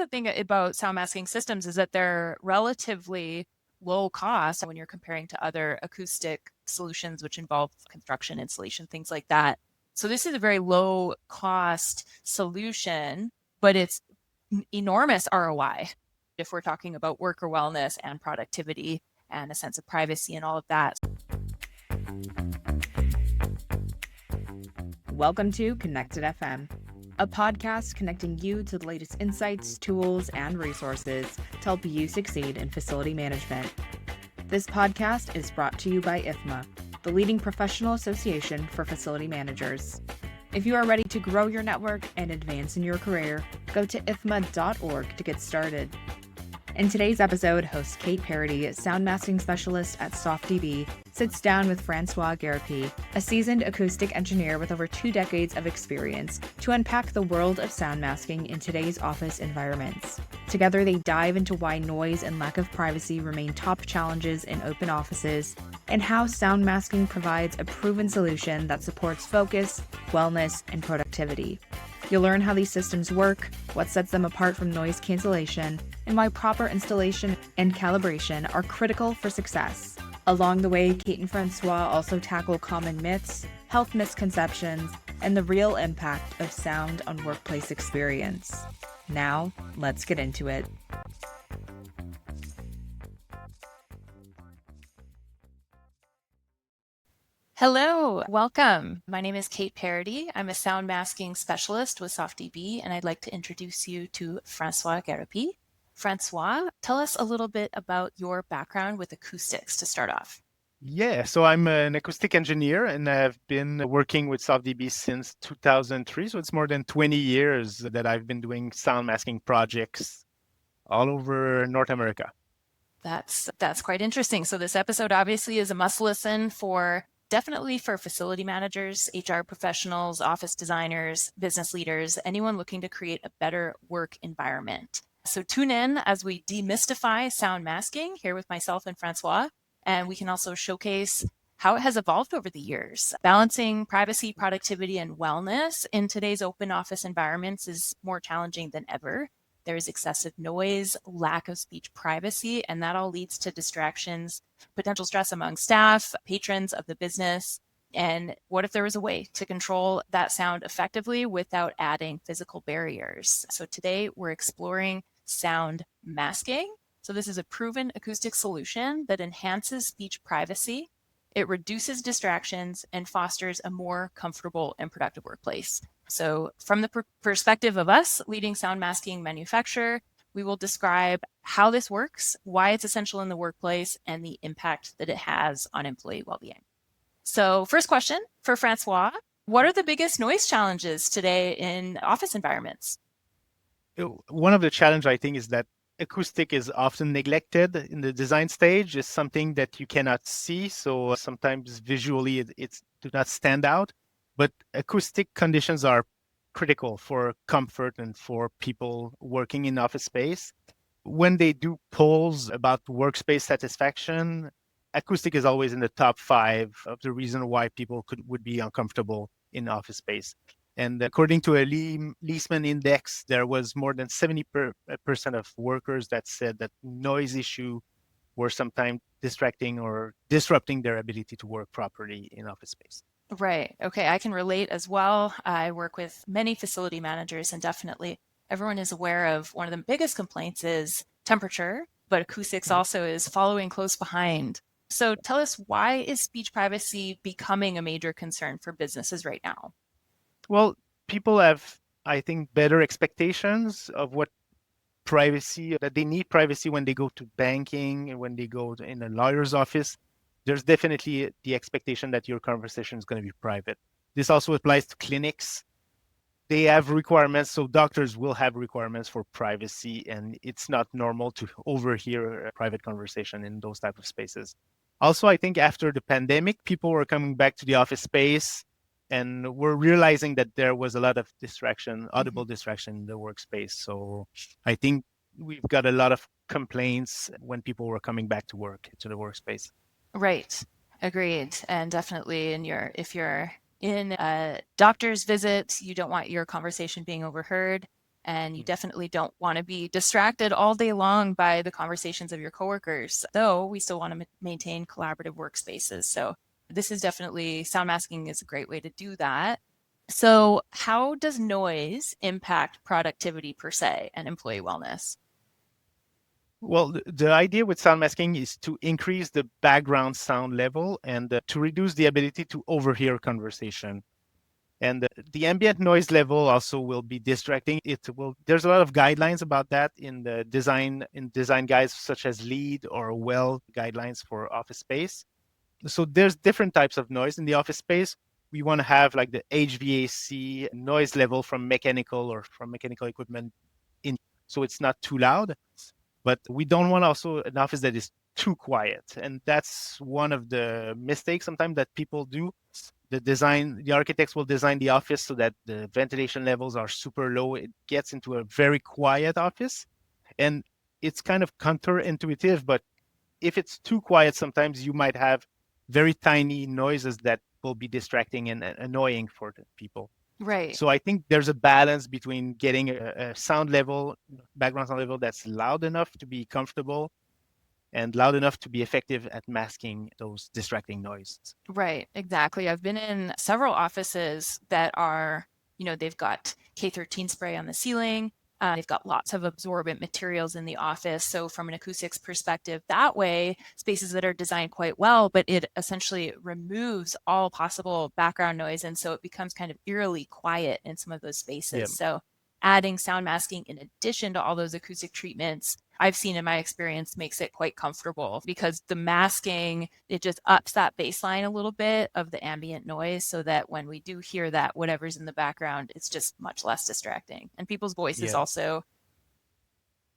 The thing about sound masking systems is that they're relatively low cost when you're comparing to other acoustic solutions, which involve construction, installation, things like that. So this is a very low cost solution, but it's enormous ROI if we're talking about worker wellness and productivity and a sense of privacy and all of that. Welcome to Connected FM, a podcast connecting you to the latest insights, tools, and resources to help you succeed in facility management. This podcast is brought to you by IFMA, the leading professional association for facility managers. If you are ready to grow your network and advance in your career, go to ifma.org to get started. In today's episode, host Kate Paradis, sound masking specialist at SoftDB, sits down with Francois Gariepy, a seasoned acoustic engineer with over 2 decades of experience, to unpack the world of sound masking in today's office environments. Together, they dive into why noise and lack of privacy remain top challenges in open offices, and how sound masking provides a proven solution that supports focus, wellness, and productivity. You'll learn how these systems work, what sets them apart from noise cancellation, and why proper installation and calibration are critical for success. Along the way, Kate and Francois also tackle common myths, health misconceptions, and the real impact of sound on workplace experience. Now, let's get into it. Hello, welcome. My name is Kate Paradis. I'm a sound masking specialist with SoftDB, and I'd like to introduce you to Francois Gariepy. Francois, tell us a little bit about your background with acoustics to start off. Yeah, so I'm an acoustic engineer and I've been working with SoftDB since 2003. So it's more than 20 years that I've been doing sound masking projects all over North America. That's quite interesting. So this episode obviously is a must listen for definitely for facility managers, HR professionals, office designers, business leaders, anyone looking to create a better work environment. So tune in as we demystify sound masking here with myself and Francois, and we can also showcase how it has evolved over the years. Balancing privacy, productivity, and wellness in today's open office environments is more challenging than ever. There is excessive noise, lack of speech privacy, and that all leads to distractions, potential stress among staff, patrons of the business. And what if there was a way to control that sound effectively without adding physical barriers? So today we're exploring sound masking. So this is a proven acoustic solution that enhances speech privacy. It reduces distractions and fosters a more comfortable and productive workplace. So from the perspective of us, leading sound masking manufacturer, we will describe how this works, why it's essential in the workplace, and the impact that it has on employee well-being. So first question for Francois, what are the biggest noise challenges today in office environments? One of the challenges, I think, is that acoustic is often neglected in the design stage. It's something that you cannot see. So sometimes visually it do not stand out. But acoustic conditions are critical for comfort and for people working in office space. When they do polls about workspace satisfaction, acoustic is always in the top 5 of the reason why people would be uncomfortable in office space. And according to a Leesman index, there was more than 70% of workers that said that noise issue were sometimes distracting or disrupting their ability to work properly in office space. Right. Okay. I can relate as well. I work with many facility managers, and definitely everyone is aware of one of the biggest complaints is temperature, but acoustics also is following close behind. So tell us, why is speech privacy becoming a major concern for businesses right now? Well, people have, I think, better expectations of what privacy, that they need privacy when they go to banking and when they go in a lawyer's office. There's definitely the expectation that your conversation is going to be private. This also applies to clinics. They have requirements, so doctors will have requirements for privacy, and it's not normal to overhear a private conversation in those type of spaces. Also, I think after the pandemic, people were coming back to the office space and we're realizing that there was a lot of distraction, audible distraction in the workspace. So I think we've got a lot of complaints when people were coming back to work to the workspace. Right. Agreed. And definitely if you're in a doctor's visit, you don't want your conversation being overheard. And you definitely don't want to be distracted all day long by the conversations of your coworkers, though we still want to maintain collaborative workspaces. So this is definitely, sound masking is a great way to do that. So how does noise impact productivity per se and employee wellness? Well, the idea with sound masking is to increase the background sound level and to reduce the ability to overhear conversation. And the ambient noise level also will be distracting. There's a lot of guidelines about that in design guides such as LEED or WELL guidelines for office space. So there's different types of noise in the office space. We want to have like the HVAC noise level from mechanical equipment in, so it's not too loud, but we don't want also an office that is too quiet. And that's one of the mistakes sometimes that people do. The architects will design the office so that the ventilation levels are super low. It gets into a very quiet office. And it's kind of counterintuitive, but if it's too quiet, sometimes you might have very tiny noises that will be distracting and annoying for the people. Right. So I think there's a balance between getting a sound level, background sound level that's loud enough to be comfortable and loud enough to be effective at masking those distracting noises. Right, exactly. I've been in several offices that are, they've got K13 spray on the ceiling. They've got lots of absorbent materials in the office. So, from an acoustics perspective, that way, spaces that are designed quite well, but it essentially removes all possible background noise. And so it becomes kind of eerily quiet in some of those Yeah. spaces. So, adding sound masking in addition to all those acoustic treatments, I've seen in my experience, makes it quite comfortable because the masking, it just ups that baseline a little bit of the ambient noise so that when we do hear that, whatever's in the background, it's just much less distracting. And people's voices Yeah, also,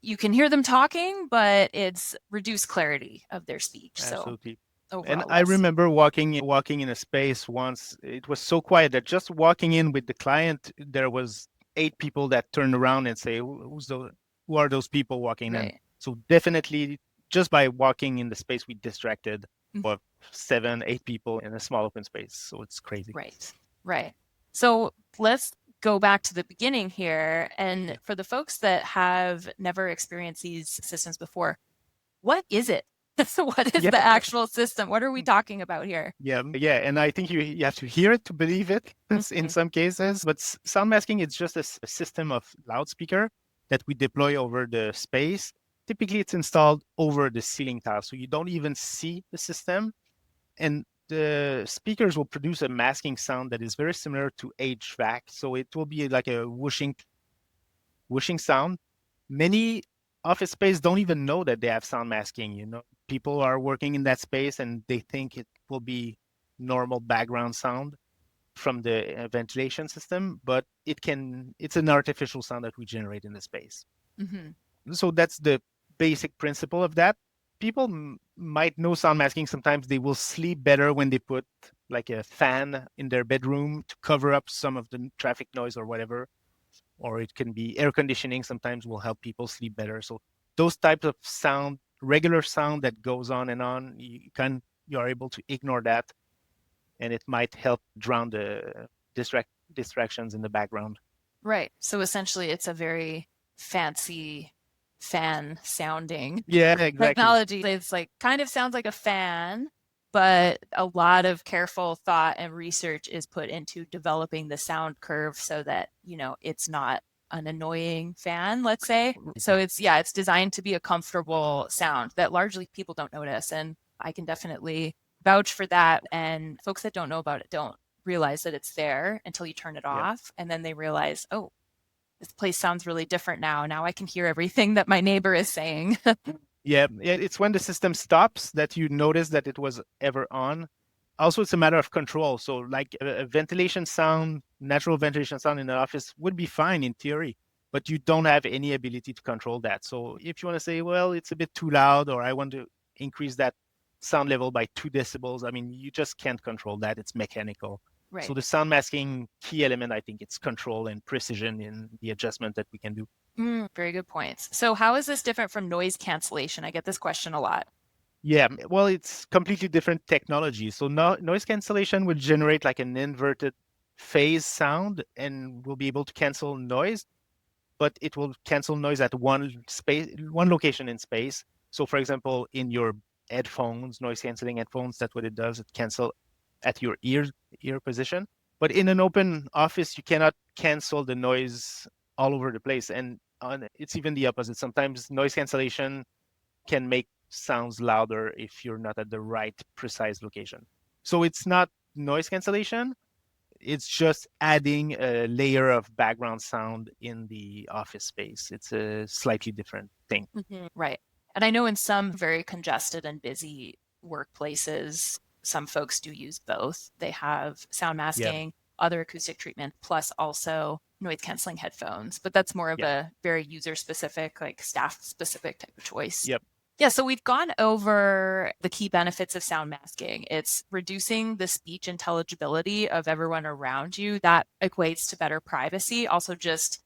you can hear them talking, but it's reduced clarity of their speech. So absolutely. And overall I less. remember walking in a space once. It was so quiet that just walking in with the client, there was 8 people that turned around and say, who are those people walking in?" Right. So definitely, just by walking in the space, we distracted what 7, 8 people in a small open space. So it's crazy. Right, right. So let's go back to the beginning here. And Yeah. for the folks that have never experienced these systems before, what is it? So what is Yeah. the actual system? What are we talking about here? Yeah, and I think you have to hear it to believe it in some cases. But sound masking is just a system of loudspeaker that we deploy over the space. Typically, it's installed over the ceiling tile, so you don't even see the system. And the speakers will produce a masking sound that is very similar to HVAC. So it will be like a whooshing sound. Many office space don't even know that they have sound masking. People are working in that space and they think it will be normal background sound from the ventilation system, but it's an artificial sound that we generate in the space. So that's the basic principle of that. People might know sound masking. Sometimes they will sleep better when they put like a fan in their bedroom to cover up some of the traffic noise or whatever. Or it can be air conditioning sometimes will help people sleep better. So those types of sound, regular sound that goes on, you are able to ignore that, and it might help drown the distractions in the background. Right. So essentially, it's a very fancy fan sounding Yeah, exactly. technology. It's like kind of sounds like a fan, but a lot of careful thought and research is put into developing the sound curve so that, it's not an annoying fan, let's say. So it's designed to be a comfortable sound that largely people don't notice. And I can definitely vouch for that. And folks that don't know about it don't realize that it's there until you turn it Yeah. off. And then they realize, oh, this place sounds really different now. Now I can hear everything that my neighbor is saying. Yeah, it's when the system stops that you notice that it was ever on. Also, it's a matter of control. So, like a ventilation sound, natural ventilation sound in the office would be fine in theory, but you don't have any ability to control that. So, if you want to say, well, it's a bit too loud, or I want to increase that sound level by 2 decibels, I mean, you just can't control that. It's mechanical. Right. So, the sound masking key element, I think, it's control and precision in the adjustment that we can do. Very good points. So, how is this different from noise cancellation? I get this question a lot. Yeah, well, it's completely different technology. So noise cancellation will generate like an inverted phase sound and will be able to cancel noise. but it will cancel noise at one location in space. So for example, in your headphones, noise canceling headphones, that's what it does. It cancel at your ear position. But in an open office, you cannot cancel the noise all over the place. And it's even the opposite. Sometimes noise cancellation can make sounds louder if you're not at the right precise location. So it's not noise cancellation. It's just adding a layer of background sound in the office space. It's a slightly different thing. Right. And I know in some very congested and busy workplaces, some folks do use both. They have sound Yeah. masking, other acoustic treatment, plus also noise canceling headphones. But that's more of Yeah. a very user specific, like staff specific type of choice. Yep. Yeah, so we've gone over the key benefits of sound masking. It's reducing the speech intelligibility of everyone around you. That equates to better privacy, also just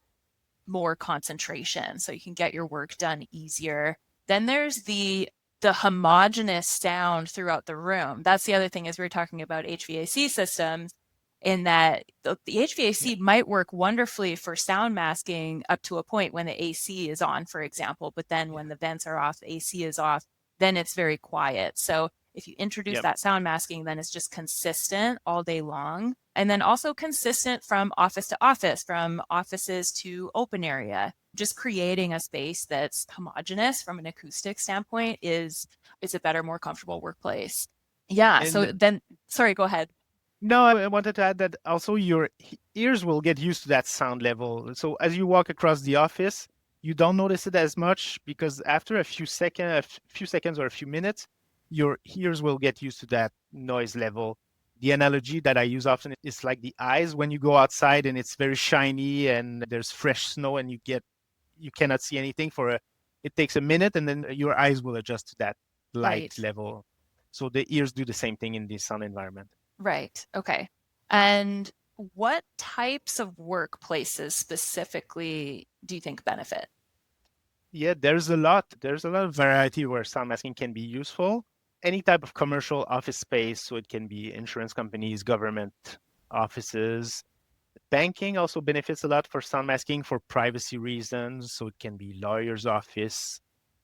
more concentration so you can get your work done easier. Then there's the homogeneous sound throughout the room. That's the other thing is we're talking about HVAC systems in that the HVAC Yeah. might work wonderfully for sound masking up to a point when the AC is on, for example, but then Yeah. when the vents are off, the AC is off, then it's very quiet. So if you introduce Yep. that sound masking, then it's just consistent all day long. And then also consistent from office to office, from offices to open area. Just creating a space that's homogeneous from an acoustic standpoint is a better, more comfortable workplace. Yeah. And So then, sorry, go ahead. no, I wanted to add that also your ears will get used to that sound level. So as you walk across the office, you don't notice it as much because after a few seconds or a few minutes, your ears will get used to that noise level. The analogy that I use often is like the eyes when you go outside and it's very shiny and there's fresh snow and you cannot see anything it takes a minute and then your eyes will adjust to that light Right. level. So the ears do the same thing in the sound environment. Right. Okay. And what types of workplaces specifically do you think benefit? Yeah, there's a lot. There's a lot of variety where sound masking can be useful. Any type of commercial office space, so it can be insurance companies, government offices. Banking also benefits a lot for sound masking for privacy reasons, so it can be lawyer's office,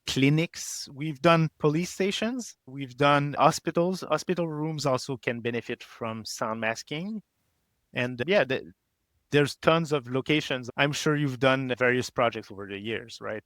clinics. We've done police stations, we've done hospitals. Hospital rooms also can benefit from sound masking. And yeah, there's tons of locations. I'm sure you've done various projects over the years, right?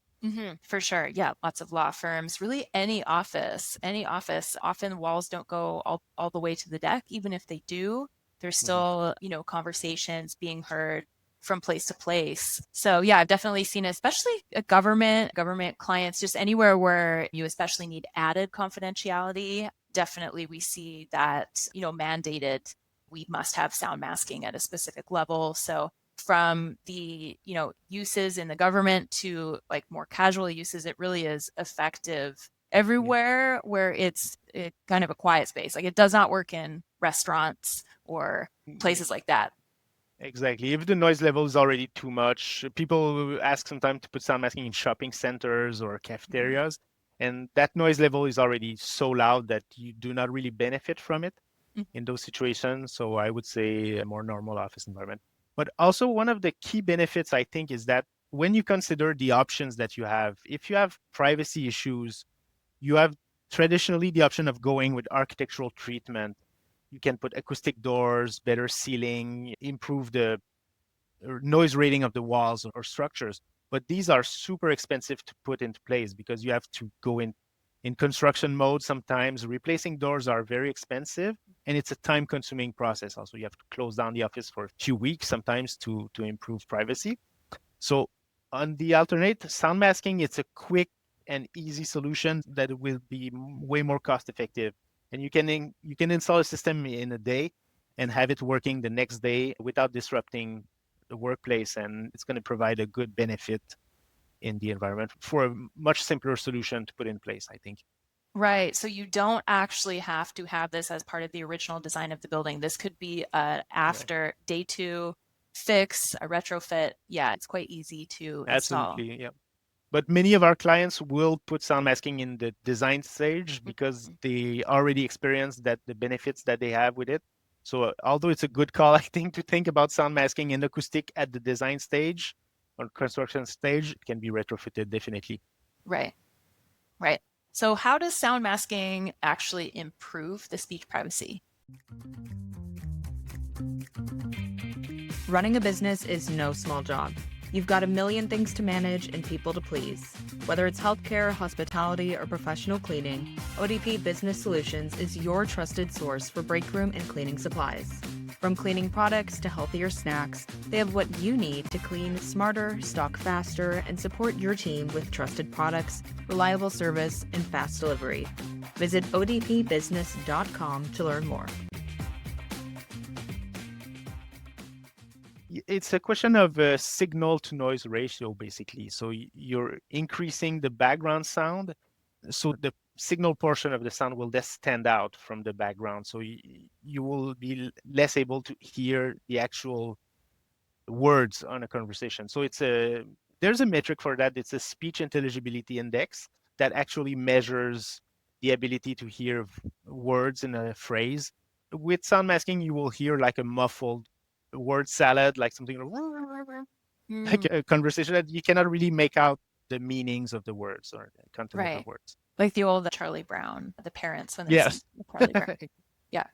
For sure. Yeah, lots of law firms, really any office, any office. Often walls don't go all the way to the deck. Even if they do, there's Mhm. still, conversations being heard from place to place. So yeah, I've definitely seen it, especially a government clients, just anywhere where you especially need added confidentiality. Definitely we see that, mandated we must have sound masking at a specific level. So from the uses in the government to like more casual uses, it really is effective Yeah. everywhere where it's kind of a quiet space. Like it does not work in restaurants or Yeah. places like that. Exactly. If the noise level is already too much, people ask sometimes to put sound masking in shopping centers or Mhm. cafeterias, and that noise level is already so loud that you do not really benefit from it in those situations. So I would say a more normal office environment. But also one of the key benefits I think is that when you consider the options that you have, if you have privacy issues, you have traditionally the option of going with architectural treatment. You can put acoustic doors, better ceiling, improve the noise rating of the walls or structures. But these are super expensive to put into place because you have to go in construction mode sometimes. Replacing doors are very expensive and it's a time consuming process. Also, you have to close down the office for a few weeks sometimes to improve privacy. So on the alternate sound masking, it's a quick and easy solution that will be way more cost effective. And you can install a system in a day and have it working the next day without disrupting the workplace. And it's going to provide a good benefit in the environment for a much simpler solution to put in place, I think. Right. So you don't actually have to have this as part of the original design of the building. This could be a Right. after day two fix, a retrofit. Yeah, it's quite easy to install. Absolutely. Yeah. But many of our clients will put sound masking in the design stage because Mhm. they already experienced that the benefits that they have with it. So although it's a good call, I think, to think about sound masking and acoustic at the design stage, on construction stage, it can be retrofitted definitely. Right. Right. So how does sound masking actually improve the speech privacy? Running a business is no small job. You've got a million things to manage and people to please. Whether it's healthcare, hospitality, or professional cleaning, ODP Business Solutions is your trusted source for break room and cleaning supplies. From cleaning products to healthier snacks, they have what you need to clean smarter, stock faster, and support your team with trusted products, reliable service, and fast delivery. Visit odpbusiness.com to learn more. It's a question of signal to noise ratio, basically. So you're increasing the background sound, so the signal portion of the sound will just stand out from the background. So you will be less able to hear the actual words on a conversation. So there's a metric for that. It's a speech intelligibility index that actually measures the ability to hear words in a phrase. With sound masking, you will hear like a muffled word salad, like something like a conversation that you cannot really make out the meanings of the words or the content of the Right. words. Like the old Charlie Brown, the parents when they Yes. sing Charlie Brown. Yeah,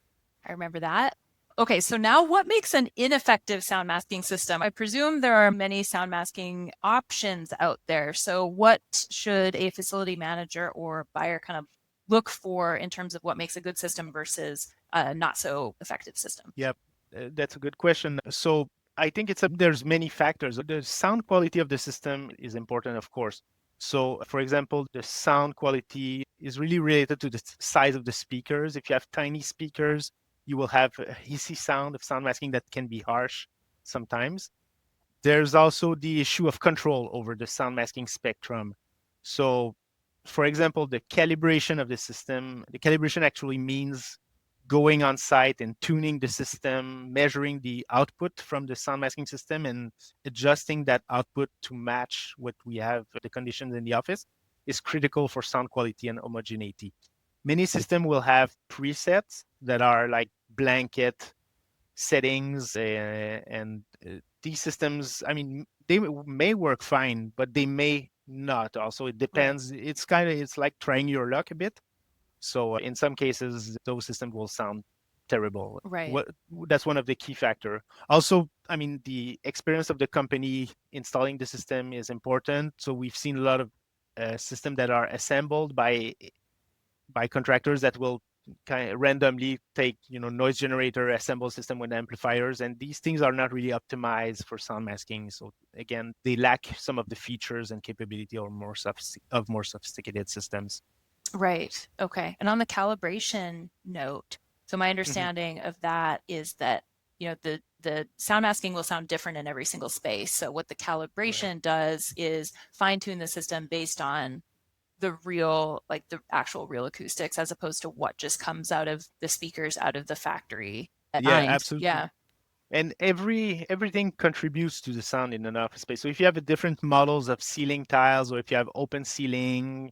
I remember that. Okay, so now what makes an ineffective sound masking system? I presume there are many sound masking options out there. So what should a facility manager or buyer kind of look for in terms of what makes a good system versus a not so effective system? Yep, that's a good question. So I think there's many factors. The sound quality of the system is important, of course. So, for example, the sound quality is really related to the size of the speakers. If you have tiny speakers, you will have a hissy sound of sound masking that can be harsh sometimes. There's also the issue of control over the sound masking spectrum. So, for example, the calibration of the system, the calibration actually means going on site and tuning the system, measuring the output from the sound masking system and adjusting that output to match what we have, the conditions in the office, is critical for sound quality and homogeneity. Many systems will have presets that are like blanket settings, and these systems, I mean, they may work fine, but they may not. Also, it Right. depends. It's like trying your luck a bit. So in some cases, those systems will sound terrible. Right. What That's one of the key factor. Also, I mean, the experience of the company installing the system is important. So we've seen a lot of systems that are assembled by contractors that will kind of randomly take, noise generator, assemble system with amplifiers, and these things are not really optimized for sound masking. So again, they lack some of the features and capability or more sophisticated systems. Right. Okay. And on the calibration note, so my Mhm. understanding of that is that, the sound masking will sound different in every single space. So what the Right. calibration does is fine tune the system based on the real, like the actual real acoustics, as opposed to what just comes out of the speakers out of the factory at Yeah, mind. absolutely. Yeah. And everything contributes to the sound in an office space. So if you have a different models of ceiling tiles, or if you have open ceiling,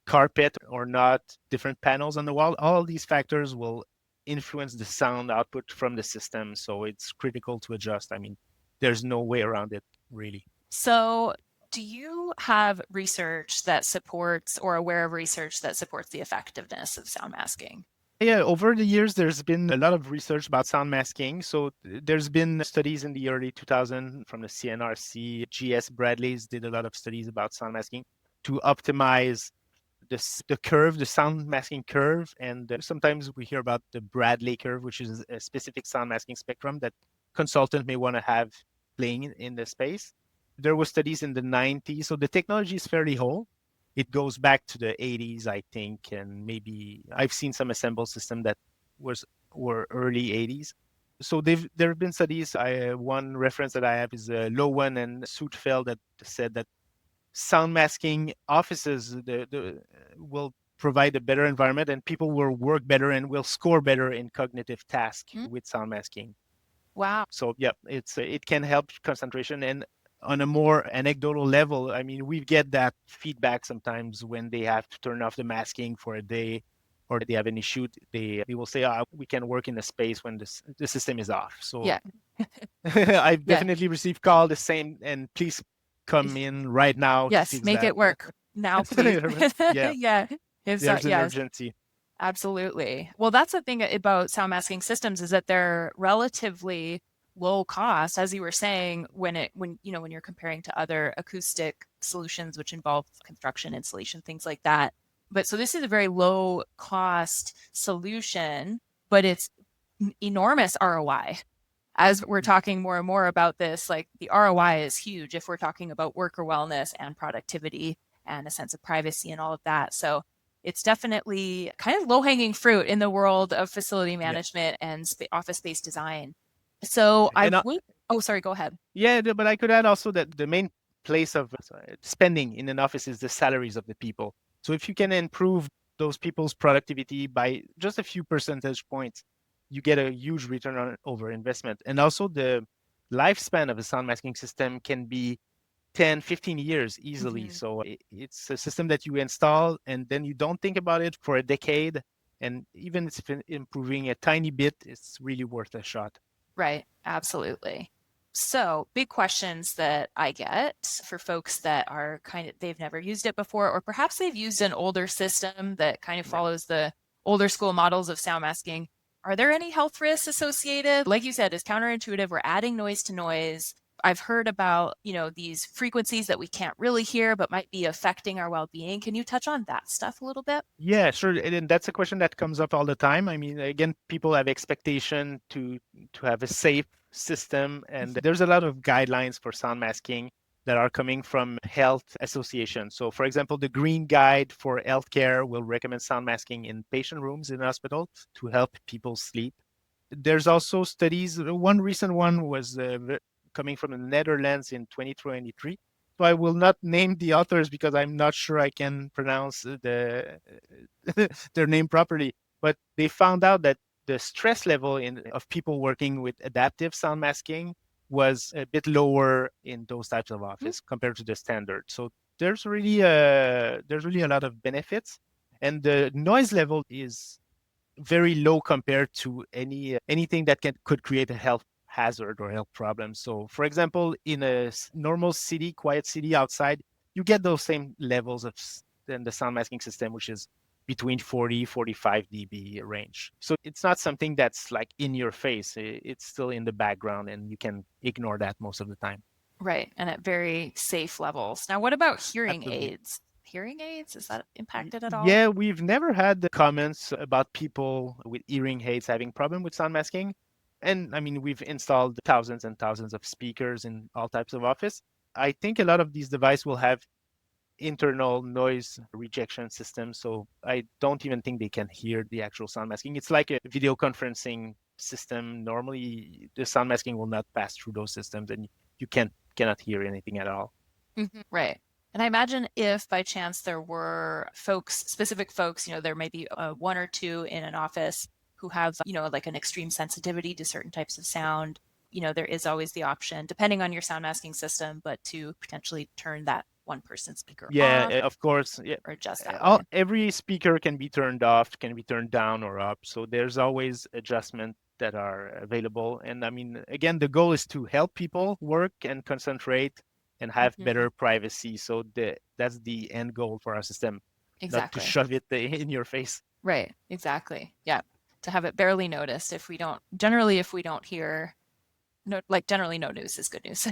carpet or not, different panels on the wall, all these factors will influence the sound output from the system. So it's critical to adjust. I mean, there's no way around it, really. So do you have research that supports or aware of research that supports the effectiveness of sound masking? Yeah, over the years, there's been a lot of research about sound masking. So there's been studies in the early 2000s from the CNRC. GS Bradley's did a lot of studies about sound masking to optimize the curve, the sound masking curve. And sometimes we hear about the Bradley curve, which is a specific sound masking spectrum that consultant may want to have playing in the space. There were studies in the 90s. So the technology is fairly old. It goes back to the 80s, I think, and maybe I've seen some assemble system that was were early 80s. So there have been studies. One reference that I have is Lowen and Sudfeld that said that sound masking offices will provide a better environment, and people will work better and will score better in cognitive task Hmm? with sound masking. Wow. So yeah, it can help concentration. And on a more anecdotal level, I mean, we get that feedback sometimes when they have to turn off the masking for a day, or they have an issue. They will say, we can work in a space when the system is off. So Yeah. I've Yeah. definitely received call the same, and please come in right now to Yes, fix make that. it work now, please. Yeah, Yeah. If so, there's an yes, urgency. absolutely. Well, that's the thing about sound masking systems is that they're relatively low cost, as you were saying, when you're comparing to other acoustic solutions which involve construction, installation, things like that. But so this is a very low cost solution, but it's enormous ROI. As we're talking more and more about this, like the ROI is huge if we're talking about worker wellness and productivity and a sense of privacy and all of that. So it's definitely kind of low hanging fruit in the world of facility Yeah. management and office space design. So I And would, oh, sorry, go ahead. yeah, but I could add also that the main place of spending in an office is the salaries of the people. So if you can improve those people's productivity by just a few percentage points, you get a huge return on over investment. And also the lifespan of a sound masking system can be 10, 15 years easily. Mm-hmm. So it's a system that you install and then you don't think about it for a decade. And even if it's improving a tiny bit, it's really worth a shot. Right, absolutely. So, big questions that I get for folks that are they've never used it before, or perhaps they've used an older system that kind of Yeah. follows the older school models of sound masking. Are there any health risks associated? Like you said, it's counterintuitive. We're adding noise to noise. I've heard about, these frequencies that we can't really hear but might be affecting our well-being. Can you touch on that stuff a little bit? Yeah, sure. And that's a question that comes up all the time. I mean, again, people have expectation to have a safe system, and there's a lot of guidelines for sound masking that are coming from health associations. So, for example, the Green Guide for Healthcare will recommend sound masking in patient rooms in hospital to help people sleep. There's also studies. One recent one was coming from the Netherlands in 2023. So I will not name the authors because I'm not sure I can pronounce their name properly. But they found out that the stress level of people working with adaptive sound masking was a bit lower in those types of Mm. office compared to the standard. So there's really a lot of benefits, and the noise level is very low compared to anything that could create a health hazard or health problem. So, for example, in a normal city, quiet city outside, you get those same levels of in the sound masking system, which is between 40, 45 dB range. So it's not something that's like in your face. It's still in the background, and you can ignore that most of the time. Right, and at very safe levels. Now, what about hearing Absolutely. aids? Hearing aids, is that impacted at all? Yeah, we've never had the comments about people with hearing aids having problem with sound masking. And I mean, we've installed thousands and thousands of speakers in all types of office. I think a lot of these devices will have internal noise rejection systems, so I don't even think they can hear the actual sound masking. It's like a video conferencing system. Normally, the sound masking will not pass through those systems, and you cannot hear anything at all. Right. And I imagine if by chance there were specific folks, there may be one or two in an office who have, like an extreme sensitivity to certain types of sound, there is always the option, depending on your sound masking system, but to potentially turn that one person's speaker Yeah, off of course. Yeah, or adjust that way. every speaker can be turned off, can be turned down or up. So there's always adjustments that are available. And I mean, again, the goal is to help people work and concentrate and have Mhm. better privacy. So that's the end goal for our system, not to Exactly. shove it in your face. Right. Exactly. Yeah. To have it barely noticed if we don't hear, no, like generally no news is good news.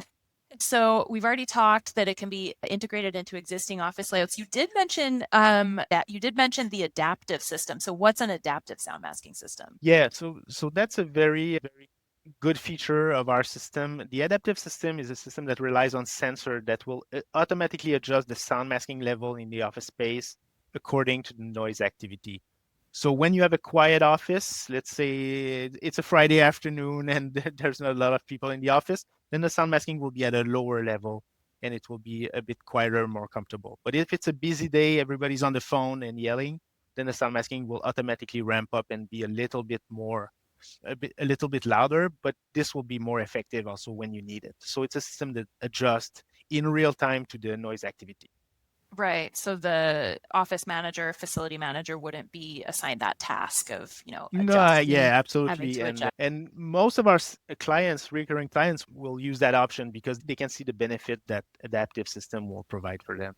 So we've already talked that it can be integrated into existing office layouts. You did mention the adaptive system. So what's an adaptive sound masking system? Yeah, so that's a very, very good feature of our system. The adaptive system is a system that relies on sensor that will automatically adjust the sound masking level in the office space according to the noise activity. So when you have a quiet office, let's say it's a Friday afternoon and there's not a lot of people in the office, then the sound masking will be at a lower level and it will be a bit quieter, more comfortable. But if it's a busy day, everybody's on the phone and yelling, then the sound masking will automatically ramp up and be a little bit louder, but this will be more effective also when you need it. So it's a system that adjusts in real time to the noise activity. Right. So the office manager, facility manager wouldn't be assigned that task of, No, adjusting, yeah, having absolutely. to adjust. And most of our clients, recurring clients, will use that option because they can see the benefit that adaptive system will provide for them.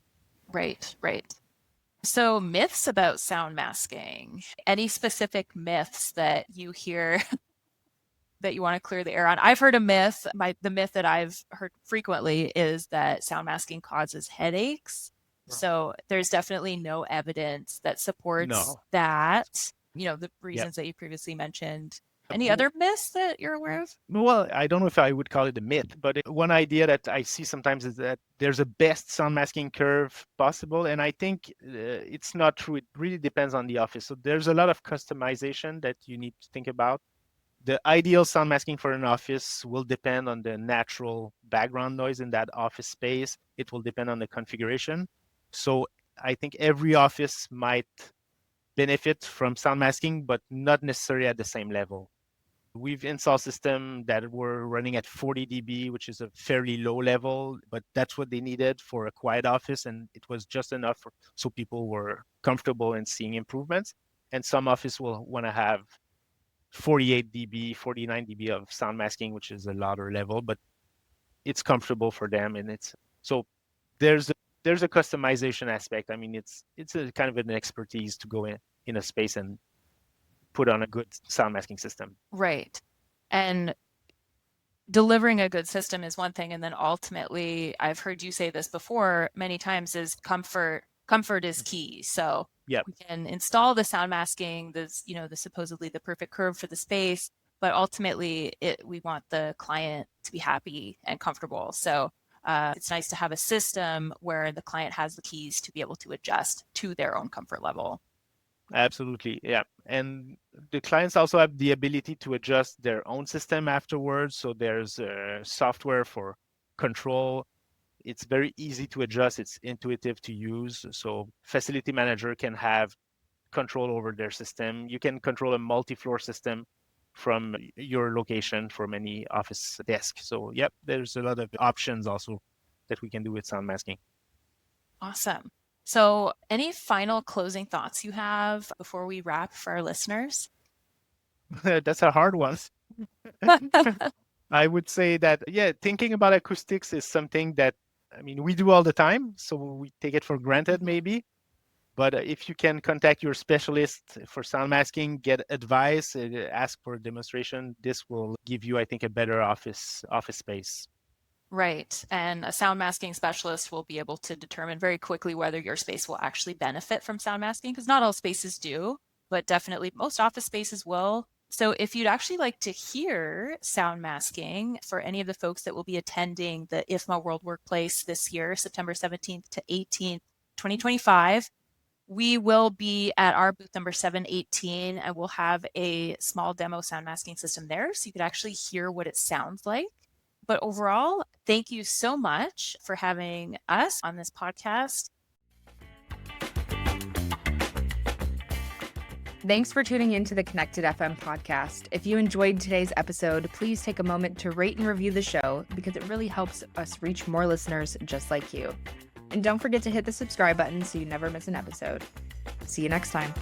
Right, right. So myths about sound masking. Any specific myths that you hear that you want to clear the air on? I've heard a myth. The myth that I've heard frequently is that sound masking causes headaches. So there's definitely no evidence that supports No. that, the Yep. reasons that you previously mentioned. Any other myths that you're aware of? Well, I don't know if I would call it a myth, but one idea that I see sometimes is that there's a best sound masking curve possible. And I think it's not true. It really depends on the office. So there's a lot of customization that you need to think about. The ideal sound masking for an office will depend on the natural background noise in that office space. It will depend on the configuration. So I think every office might benefit from sound masking, but not necessarily at the same level. We've installed systems that were running at 40 dB, which is a fairly low level, but that's what they needed for a quiet office, and it was just enough so people were comfortable in seeing improvements. And some office will want to have 48 dB, 49 dB of sound masking, which is a louder level, but it's comfortable for them, and it's so there's a, there's a customization aspect. I mean, it's a kind of an expertise to go in a space and put on a good sound masking system. Right. And delivering a good system is one thing, and then ultimately, I've heard you say this before many times, is comfort. Comfort is key. So Yep. we can install the sound masking, the supposedly the perfect curve for the space, but ultimately we want the client to be happy and comfortable. So it's nice to have a system where the client has the keys to be able to adjust to their own comfort level. Absolutely. Yeah. And the clients also have the ability to adjust their own system afterwards. So there's software for control. It's very easy to adjust. It's intuitive to use. So facility manager can have control over their system. You can control a multi-floor system from your location from any office desk. So yep, there's a lot of options also that we can do with sound masking. Awesome. So, any final closing thoughts you have before we wrap for our listeners? That's a hard one. I would say that, yeah, thinking about acoustics is something that, I mean, we do all the time. So we take it for granted, Mhm. maybe. But if you can contact your specialist for sound masking, get advice, ask for a demonstration, this will give you, I think, a better office space. Right. And a sound masking specialist will be able to determine very quickly whether your space will actually benefit from sound masking, because not all spaces do, but definitely most office spaces will. So if you'd actually like to hear sound masking for any of the folks that will be attending the IFMA World Workplace this year, September 17th to 18th, 2025, we will be at our booth number 718, and we'll have a small demo sound masking system there so you could actually hear what it sounds like. But overall, thank you so much for having us on this podcast. Thanks for tuning in to the Connected FM podcast. If you enjoyed today's episode, please take a moment to rate and review the show because it really helps us reach more listeners just like you. And don't forget to hit the subscribe button so you never miss an episode. See you next time.